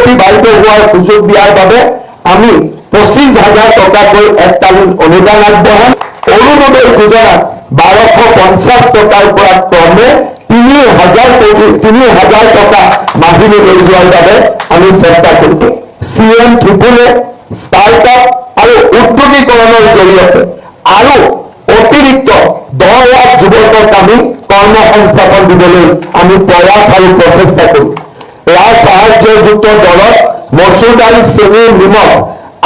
কোটি বাহিত হোৱাৰ সুযোগ দিয়াৰ বাবে আমি 25,000 টকাকৈ এককালীন অনুদান আগবঢ়াম। অৰুণোদয় যোজনাত 1250 টকাৰ পৰা ক্ৰমে 3,000 টকা মাহিলী লৈ যোৱাৰ বাবে আমি চেষ্টা কৰিম। CM ট্ৰিপুলে ষ্টাৰ্টআপ আৰু উদ্যোগীকৰণৰ জৰিয়তে আৰু অতিৰিক্ত 10 লাখ যুৱকক আমি কৰ্মসংস্থাপন দিবলৈ আমি প্ৰয়াস আৰু প্ৰচেষ্টা কৰিম। ৰাজ সাহায্যযুক্ত দলত মচুৰ দাইল, চেনি, নিমখ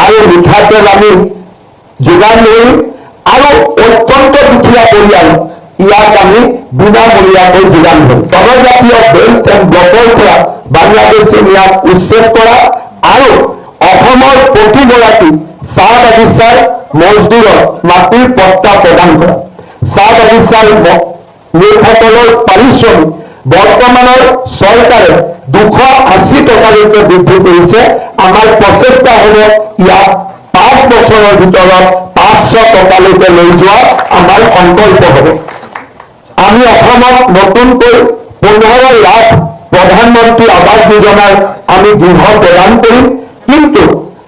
আৰু মিঠাতেল আমি যোগান ধৰিম আৰু অত্যন্ত দুখীয়া পৰিয়াল ইয়াক আমি বিনামূলীয়াকৈ যোগান ধৰিম। জনজাতীয় বেল্ট এণ্ড ব্লকৰ পৰা বাংলাদেশে ইয়াক উচ্ছেদ কৰা আৰু অসমৰ প্ৰতিগৰাকী চাহ বাগিচাৰ মজদুৰক মাটিৰ পট্টা প্ৰদান কৰা। চাহ বাগিচাৰ লোকসকলৰ পাৰিশ্ৰমিক বৰ্তমানৰ চৰকাৰে 280 টকালৈকে বৃদ্ধি কৰিছে। আমাৰ প্ৰচেষ্টা হ'ব ইয়াক 5 বছৰৰ ভিতৰত 500 টকালৈকে লৈ যোৱা আমাৰ সংকল্প হ'ব। আমি অসমত নতুনকৈ 15 লাখ প্ৰধানমন্ত্ৰী আৱাস যোজনাৰ আমি গৃহ প্ৰদান কৰিম। কিন্তু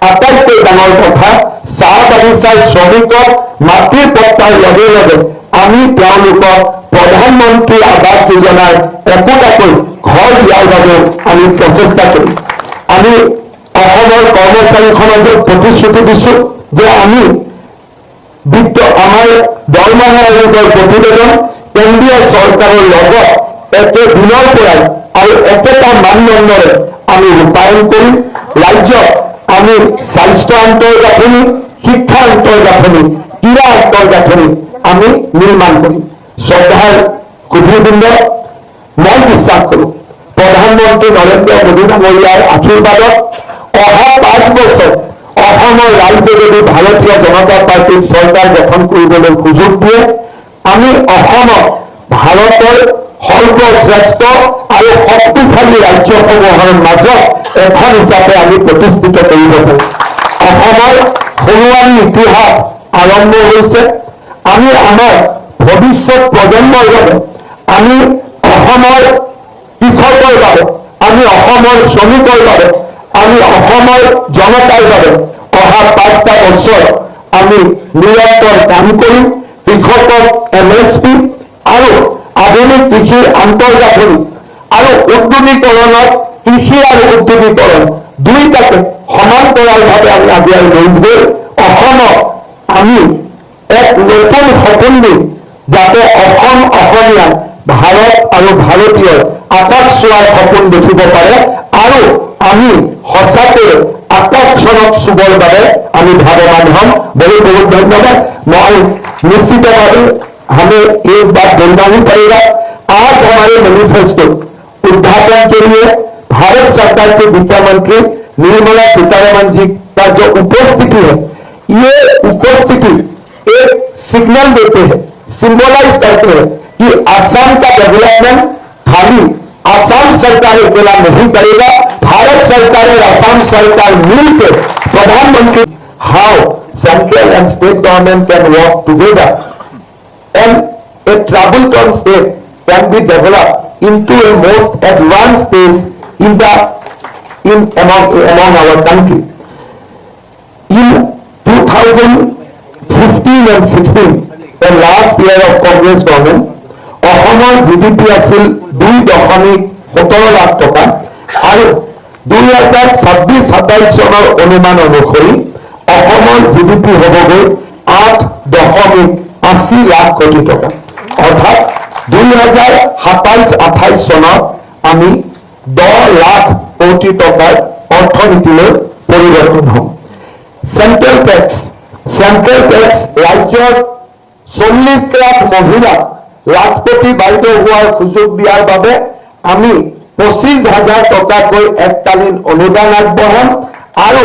আটাইতকৈ ডাঙৰ কথা, চাহ বাগিচাৰ শ্ৰমিকক মাটিৰ পট্টাৰ লগে লগে আমি তেওঁলোকক প্ৰধানমন্ত্ৰী আৱাস যোজনাৰ একোটাকৈ ঘৰ দিয়াৰ বাবে আমি প্ৰচেষ্টা কৰিম। আমি অসমৰ কৰ্মচাৰী সমাজক প্ৰতিশ্ৰুতি দিছো যে আমি আমাৰ দৰমহা আয়োগৰ প্ৰতিবেদন কেন্দ্ৰীয় চৰকাৰৰ লগত একেদিনৰ পৰাই আৰু একেটা মানদণ্ডৰে আমি ৰূপায়ণ কৰিম। ৰাজ্যত আমি স্বাস্থ্য আন্তঃগাঁথনি, শিক্ষা আন্তঃগাঁথনি, ক্ৰীড়া আন্তঃগাঁথনি আমি নিৰ্মাণ কৰিম। শ্ৰদ্ধাৰ সুধীবৃন্দ, মই বিশ্বাস কৰোঁ প্ৰধানমন্ত্ৰী নৰেন্দ্ৰ মোদী ডাঙৰীয়াৰ আশীৰ্বাদত অহা 5 বছৰ অসমৰ ৰাইজে যদি ভাৰতীয় জনতা পাৰ্টীৰ চৰকাৰ গঠন কৰিবলৈ সুযোগ দিয়ে, আমি অসমক ভাৰতৰ সৰ্বশ্ৰেষ্ঠ আৰু শক্তিশালী ৰাজ্যসমূহৰ মাজত এখন হিচাপে আমি প্ৰতিষ্ঠিত কৰিব পাৰিম। অসমৰ সোণোৱালী ইতিহাস আৰম্ভ হৈছে। আমি আমাৰ ভৱিষ্যত প্ৰজন্মৰ বাবে, আমি অসমৰ কৃষকৰ বাবে, আমি অসমৰ শ্ৰমিকৰ বাবে, আমি অসমৰ জনতাৰ বাবে অহা 5টা বছৰ আমি নিৰন্তৰ কাম কৰিম। কৃষকক MSP আৰু আধুনিক কৃষিৰ আন্তঃগাঁথনি আৰু উদ্যোগীকৰণত কৃষি আৰু উদ্যোগীকৰণ দুইটাকে সমান্তৰালভাৱে আমি আগুৱাই লৈ গৈ অসমক আমি এক নতুন সপোন দিম, যাতে অসম অসমীয়া ভাৰত আৰু ভাৰতীয়ৰ আকাশ চোৱাৰ সপোন দেখিব পাৰে আৰু আমি সঁচাকৈ আকাশখনক চুবৰ বাবে আমি ভাৱবান হ'ম। বহুত বহুত ধন্যবাদ। मैं निश्चितভাৱে हमें एक बात बोलना ही पड़ेगा। आज हमारे मैनिफेस्टो उद्घाटन के लिए भारत सरकार के वित्त मंत्री निर्मला सीतारमण जी का जो उपस्थिति है, ये उपस्थिति एक सिग्नल देते हैं, सिंबलाइज करते हैं कि असम का डेवलपमेंट खाली असम सरकार अकेला नहीं करेगा, भारत सरकार और असम सरकार मिलकर प्रधानमंत्री how central and state government can work together and a troubled state can be developed into a most advanced stage among our country. In 2015 and 16, the last year of Congress government, অসমৰ GDP আছিল 2.17 লাখ টকা আৰু 2026-27 চনৰ অনুমান অনুসৰি অসমৰ GDP হ'বগৈ 8.80 লাখ কোটি টকা। অৰ্থাৎ 2027-28 চনত আমি 10 লাখ কোটি টকাৰ অৰ্থনীতিলৈ পৰিৱৰ্তন হ'ম। চেন্ট্ৰেল টেক্স ৰাজ্যৰ 40 লাখ মহিলাক লাখপতি বাহিত হোৱাৰ সুযোগ দিয়াৰ বাবে আমি 25,000 টকাকৈ এককালীন অনুদান আগবঢ়াম আৰু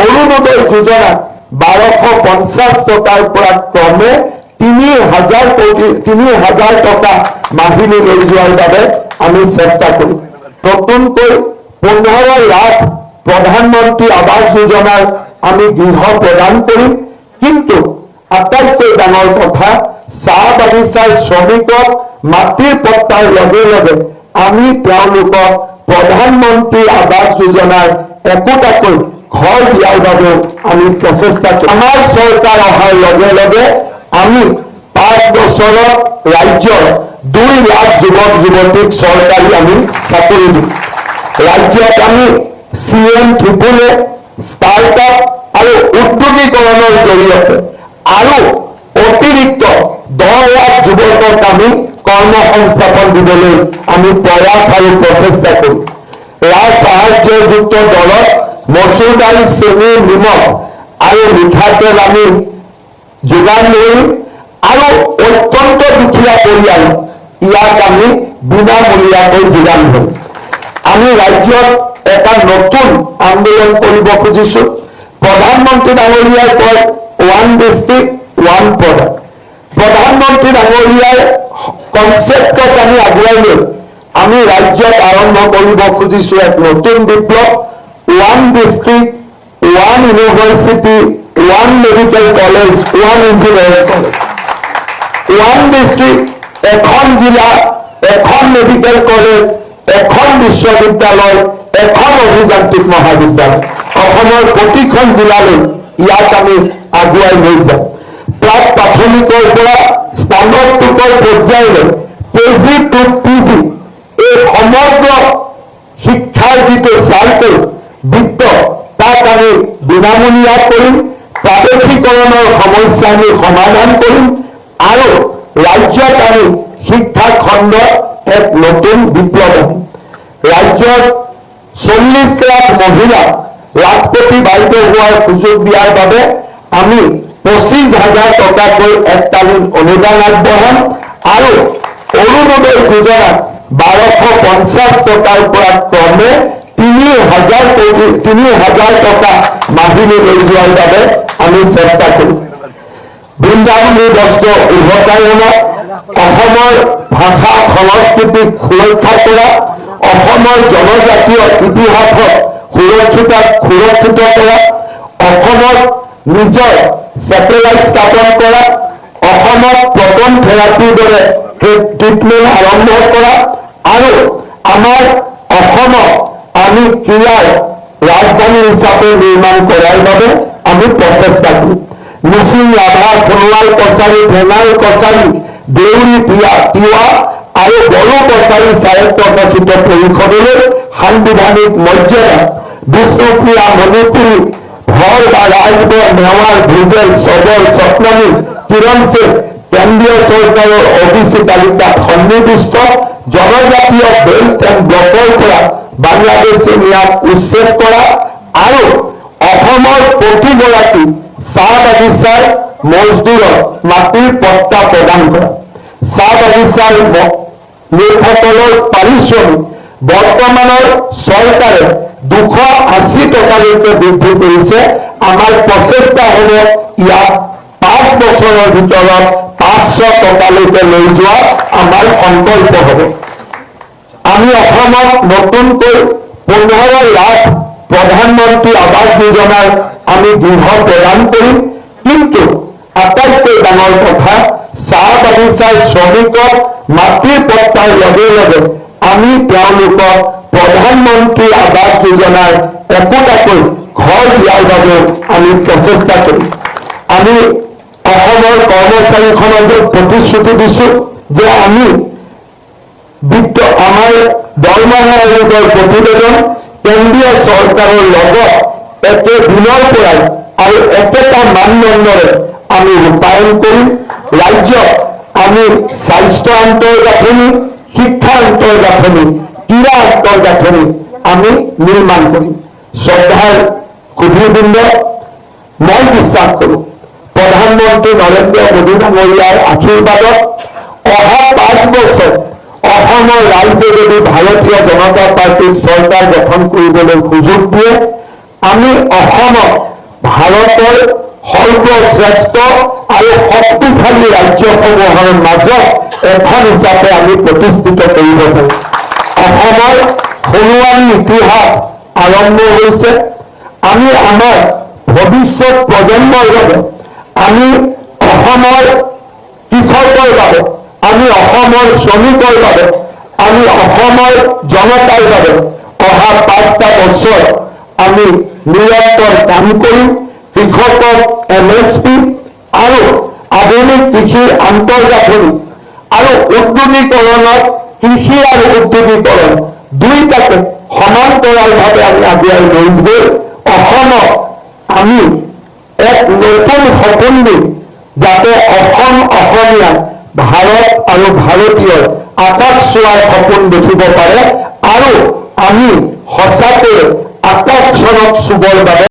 অৰুণোদয় যোজনাত 1250 টকাৰ পৰা ক্ৰমে 3,000 টকা মাহিলী লৈ যোৱাৰ বাবে আমি চেষ্টা কৰিম। নতুনকৈ 15 লাখ প্ৰধানমন্ত্ৰী আৱাস যোজনাৰ আমি গৃহ প্ৰদান কৰিম। কিন্তু আটাইতকৈ ডাঙৰ কথা, চাহ বাগিচাৰ শ্ৰমিকক মাটিৰ পট্টাৰ লগে লগে আমি তেওঁলোকক প্ৰধানমন্ত্ৰী আৱাস যোজনাৰ একোটাকৈ ঘৰ দিয়াৰ বাবে আমি প্ৰচেষ্টা কৰোঁ। আমাৰ চৰকাৰ অহাৰ লগে লগে আমি 5 বছৰত ৰাজ্যৰ 2 লাখ যুৱক যুৱতীক চৰকাৰী আমি চাকৰি দিম। ৰাজ্যত আমি CM ত্ৰিপুলে ষ্টাৰ্টআপ আৰু উদ্যোগীকৰণৰ জৰিয়তে আৰু অতিৰিক্ত 10 লাখ যুৱকক আমি কৰ্মসংস্থাপন দিবলৈ আমি প্ৰয়াস আৰু প্ৰচেষ্টা কৰোঁ। ৰাজ সাহায্যযুক্ত দলত মচুৰ দাইল, চেনি, নিমখ আৰু মিঠাতেল আমি যোগান ধৰিম আৰু অত্যন্ত দুখীয়া পৰিয়াল ইয়াক আমি বিনামূলীয়াকৈ যোগান ধৰিম। আমি ৰাজ্যত এটা নতুন আন্দোলন কৰিব খুজিছোঁ। প্ৰধানমন্ত্ৰী ডাঙৰীয়াই কয় 1 ডিষ্ট্ৰিক্ট 1 প্ৰডাক্ট। প্ৰধানমন্ত্ৰী ডাঙৰীয়াৰ কনচেপ্টক আমি আগুৱাই লৈ আমি ৰাজ্যত আৰম্ভ কৰিব খুজিছোঁ এক নতুন বিপ্লৱ। 1 district 1 university 1 medical college 1 engineering college. 1 district এখন জিলা, এখন মেডিকেল কলেজ, এখন বিশ্ববিদ্যালয়, এখন অভিযান্ত্ৰিক মহাবিদ্যালয়। অসমৰ প্ৰতিখন জিলালৈ ইয়াক আমি আগুৱাই লৈ যাম। প্ৰাক প্ৰাথমিকৰ পৰা স্নাতকোত্তৰ পৰ্যায়লৈ KG to PG এই সমগ্ৰ শিক্ষাৰ যিটো চাইকেল বৃত্ত তাক আমি বিনামূলীয়া কৰিম। প্ৰাদেশিকৰণৰ সমস্যা আমি সমাধান কৰিম আৰু ৰাজ্যত আমি শিক্ষা খণ্ডত এক নতুন বিপ্লৱ আনিম। ৰাজ্যত 40 লাখ মহিলা লাখপতি বাইদেউ হোৱাৰ সুযোগ দিয়াৰ বাবে আমি 25,000 টকাকৈ এককালীন অনুদান আগবঢ়াম আৰু অৰুণোদয় যোজনাত 1250 টকাৰ পৰা ক্ৰমে 3,000 টকা মাহিলী লৈ যোৱাৰ বাবে আমি চেষ্টা কৰিম। বৃন্দাবনী বস্ত্ৰ উভতাই অনা, অসমৰ ভাষা সংস্কৃতিক সুৰক্ষা কৰা, অসমৰ জনজাতীয় ইতিহাসক সুৰক্ষিত কৰা, অসমত নিজৰ ছেটেলাইট স্থাপন কৰা, অসমত প্ৰটন থেৰাপিৰ দৰে ট্ৰিটমেণ্ট আৰম্ভ কৰা আৰু আমাৰ অসমক আমি ক্ৰীড়াৰ ৰাজধানী হিচাপে নিৰ্মাণ কৰাৰ বাবে আমি প্ৰচেষ্টা কৰিম। মিচিং, ৰাভা, সোণোৱাল কছাৰী, ভেঙাৰ কছাৰী, দেউৰী, তিৱা আৰু বড়ো কছাৰী স্বায়ত্তশাসিত পৰিষদলৈ সাংবিধানিক মৰ্যাদা, বিষ্ণুপ্ৰিয়া, মণিপুৰী, ভৰ বা ৰাজগড়, মেৱাৰ, ভুজেল, চবৰ, সতনামী, কিৰণ সিং কেন্দ্ৰীয় চৰকাৰৰ OBC তালিকাত সন্নিৱিষ্ট জনজাতীয় বেল্ট এণ্ড ব্লকৰ পৰা বাংলাদেশী ন্যায় উচ্ছেদ কৰা আৰু অসমৰ প্ৰতিগৰাকী চাহ বাগিচাৰ মজদুৰক মাটিৰ পট্টা প্ৰদান কৰা। চাহ বাগিচাৰ লোকসকলৰ পাৰিশ্ৰমিক বৰ্তমানৰ চৰকাৰে 280 টকালৈকে বৃদ্ধি কৰিছে। আমাৰ প্ৰচেষ্টা হ'ব ইয়াক 5 বছৰৰ ভিতৰত 500 টকালৈকে লৈ যোৱা আমাৰ সংকল্প হ'ব। আমি অসমত নতুনকৈ 15 লাখ প্ৰধানমন্ত্ৰী আৱাস যোজনাৰ আমি গৃহ প্ৰদান কৰিম। কিন্তু আটাইতকৈ ডাঙৰ কথা, চাহ বাগিচাৰ শ্ৰমিকক মাটিৰ পট্টাৰ লগে লগে আমি তেওঁলোকক প্ৰধানমন্ত্ৰী আৱাস যোজনাৰ একোটাকৈ ঘৰ দিয়াৰ বাবে আমি প্ৰচেষ্টা কৰিম। আমি অসমৰ কৰ্মচাৰীখনক প্ৰতিশ্ৰুতি দিছোঁ যে আমি আমাৰ দৰমহা আয়োগৰ প্ৰতিবেদন কেন্দ্ৰীয় চৰকাৰৰ লগত একে দিনৰ পৰাই আৰু একেটা মানদণ্ডৰে আমি ৰূপায়ণ কৰিম। ৰাজ্যত আমি স্বাস্থ্য আন্তঃগাঁথনি, শিক্ষা আন্তঃগাঁথনি, ক্ৰীড়া আন্তঃগাঁথনি আমি নিৰ্মাণ কৰিম। শ্ৰদ্ধাৰ সুধীবৃন্দ, মই বিশ্বাস কৰোঁ প্ৰধানমন্ত্ৰী নৰেন্দ্ৰ মোদী ডাঙৰীয়াৰ আশীৰ্বাদত অহা 5 বছৰ অসমৰ ৰাইজে যদি ভাৰতীয় জনতা পাৰ্টীক চৰকাৰ গঠন কৰিবলৈ সুযোগ দিয়ে, আমি অসমক ভাৰতৰ সৰ্বশ্ৰেষ্ঠ আৰু শক্তিশালী ৰাজ্যসমূহৰ মাজত এখন হিচাপে আমি প্ৰতিষ্ঠিত কৰিব পাৰিম। অসমৰ সোণোৱালী ইতিহাস আৰম্ভ হৈছে। আমি আমাৰ ভৱিষ্যত প্ৰজন্মৰ বাবে, আমি অসমৰ কৃষকৰ বাবে, আমি অসমৰ শ্ৰমিকৰ বাবে, আমি অসমৰ জনতাৰ বাবে অহা 5টা বছৰ আমি নিৰন্তৰ কাম কৰিম। কৃষকক MSP আৰু আধুনিক কৃষিৰ আন্তঃগাঁথনি আৰু উদ্যোগীকৰণত কৃষি আৰু উদ্যোগীকৰণ দুইটাকে সমান্তৰালভাৱে আমি আগুৱাই লৈ গৈ অসমক আমি এক নতুন সপোন দিম, যাতে অসম অসমীয়া ভাৰত আৰু ভাৰতীয়ৰ আকাশ চোৱাৰ সপোন দেখিব পাৰে আৰু আমি সঁচাকৈ আকাশখনক চুবৰ বাবে